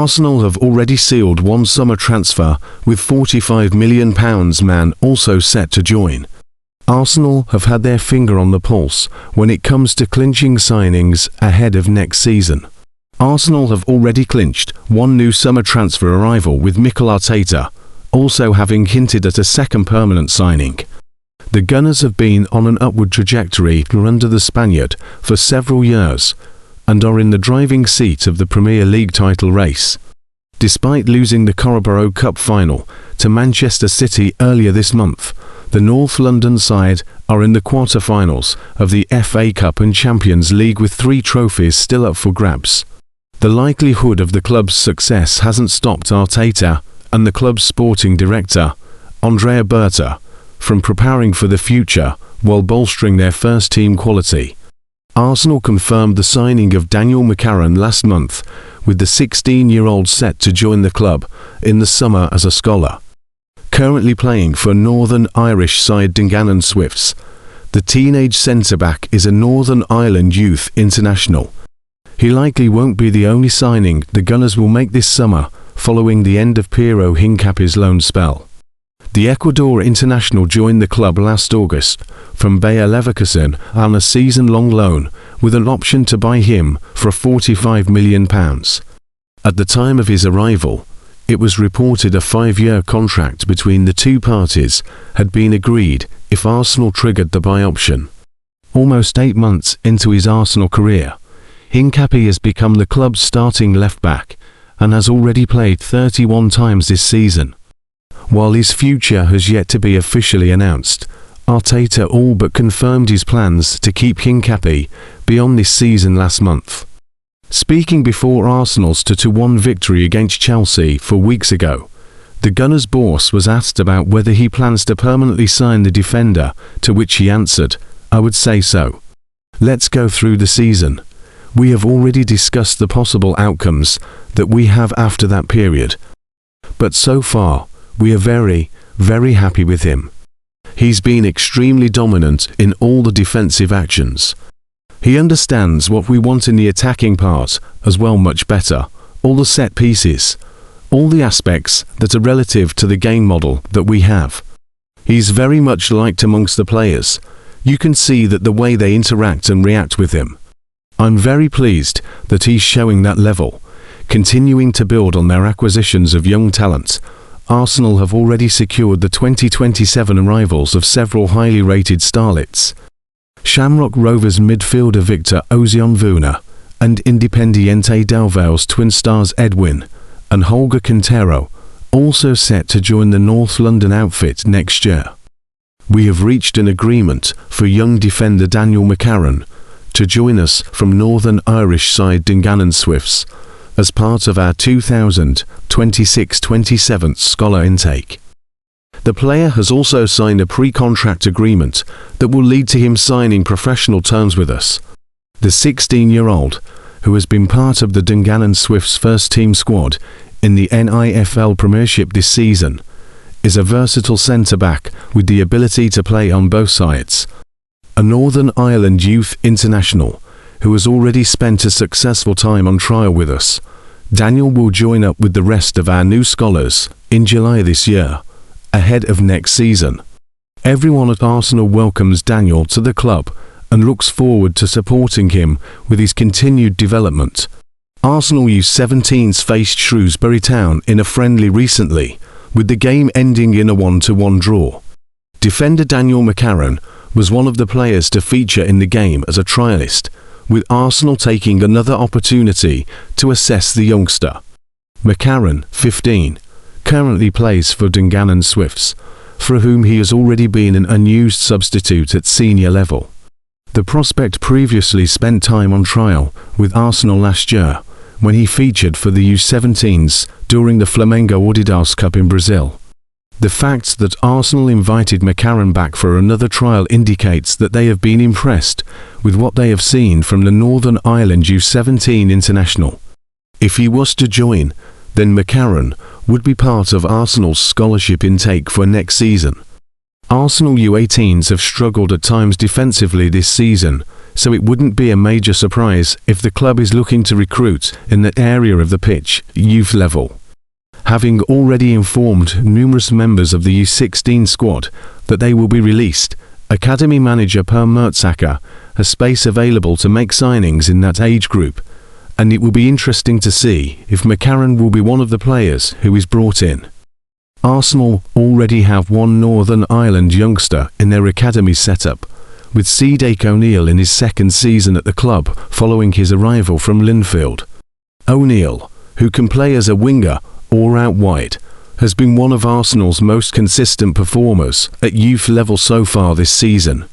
Arsenal have already sealed one summer transfer, with £45 million man also set to join. Arsenal have had their finger on the pulse when it comes to clinching signings ahead of next season. Arsenal have already clinched one new summer transfer arrival, with Mikel Arteta also having hinted at a second permanent signing. The Gunners have been on an upward trajectory under the Spaniard for several years and are in the driving seat of the Premier League title race. Despite losing the Carabao Cup final to Manchester City earlier this month, the North London side are in the quarter-finals of the FA Cup and Champions League, with 3 trophies still up for grabs. The likelihood of the club's success hasn't stopped Arteta and the club's sporting director, Andrea Berta, from preparing for the future while bolstering their first-team quality. Arsenal confirmed the signing of Daniel McCARRON last month, with the 16-year-old set to join the club in the summer as a scholar. Currently playing for Northern Irish side Dungannon Swifts, the teenage centre-back is a Northern Ireland youth international. He likely won't be the only signing the Gunners will make this summer, following the end of Piero Hincapié's loan spell. The Ecuador international joined the club last August from Bayer Leverkusen on a season-long loan, with an option to buy him for £45 million. At the time of his arrival, it was reported a 5-year contract between the two parties had been agreed if Arsenal triggered the buy option. Almost 8 months into his Arsenal career, Hincapié has become the club's starting left-back and has already played 31 times this season. While his future has yet to be officially announced, Arteta all but confirmed his plans to keep Hincapié beyond this season last month. Speaking before Arsenal's 2-1 victory against Chelsea 4 weeks ago, the Gunners' boss was asked about whether he plans to permanently sign the defender, to which he answered, "I would say so. Let's go through the season. We have already discussed the possible outcomes that we have after that period. But so far, we are very, very happy with him. He's been extremely dominant in all the defensive actions. He understands what we want in the attacking part as well much better, all the set pieces, all the aspects that are relative to the game model that we have. He's very much liked amongst the players. You can see that the way they interact and react with him. I'm very pleased that he's showing that level, continuing to build on their acquisitions of young talent. Arsenal have already secured the 2027 arrivals of several highly rated starlets. Shamrock Rovers midfielder Victor Osionvuna and Independiente del Valle's twin stars Edwin and Holger Quintero also set to join the North London outfit next year. We have reached an agreement for young defender Daniel McCARRON to join us from Northern Irish side Dungannon Swifts as part of our 2026-27 scholar intake. The player has also signed a pre-contract agreement that will lead to him signing professional terms with us. The 16-year-old, who has been part of the Dungannon Swifts first-team squad in the NIFL Premiership this season, is a versatile centre-back with the ability to play on both sides. A Northern Ireland youth international who has already spent a successful time on trial with us, Daniel will join up with the rest of our new scholars in July this year, ahead of next season. Everyone at Arsenal welcomes Daniel to the club and looks forward to supporting him with his continued development. Arsenal U17s faced Shrewsbury Town in a friendly recently, with the game ending in a 1-1 draw. Defender Daniel McCARRON was one of the players to feature in the game as a trialist, with Arsenal taking another opportunity to assess the youngster. McCARRON, 15, currently plays for Dungannon Swifts, for whom he has already been an unused substitute at senior level. The prospect previously spent time on trial with Arsenal last year, when he featured for the U17s during the Flamengo Odegaard Cup in Brazil. The fact that Arsenal invited McCARRON back for another trial indicates that they have been impressed with what they have seen from the Northern Ireland U17 international. If he was to join, then McCARRON would be part of Arsenal's scholarship intake for next season. Arsenal U18s have struggled at times defensively this season, so it wouldn't be a major surprise if the club is looking to recruit in that area of the pitch, youth level. Having already informed numerous members of the U16 squad that they will be released, Academy manager Per Mertesacker has space available to make signings in that age group, and it will be interesting to see if McCARRON will be one of the players who is brought in. Arsenal already have one Northern Ireland youngster in their academy setup, with Cédric O'Neill in his second season at the club following his arrival from Linfield. O'Neill, who can play as a winger or out wide, has been one of Arsenal's most consistent performers at youth level so far this season.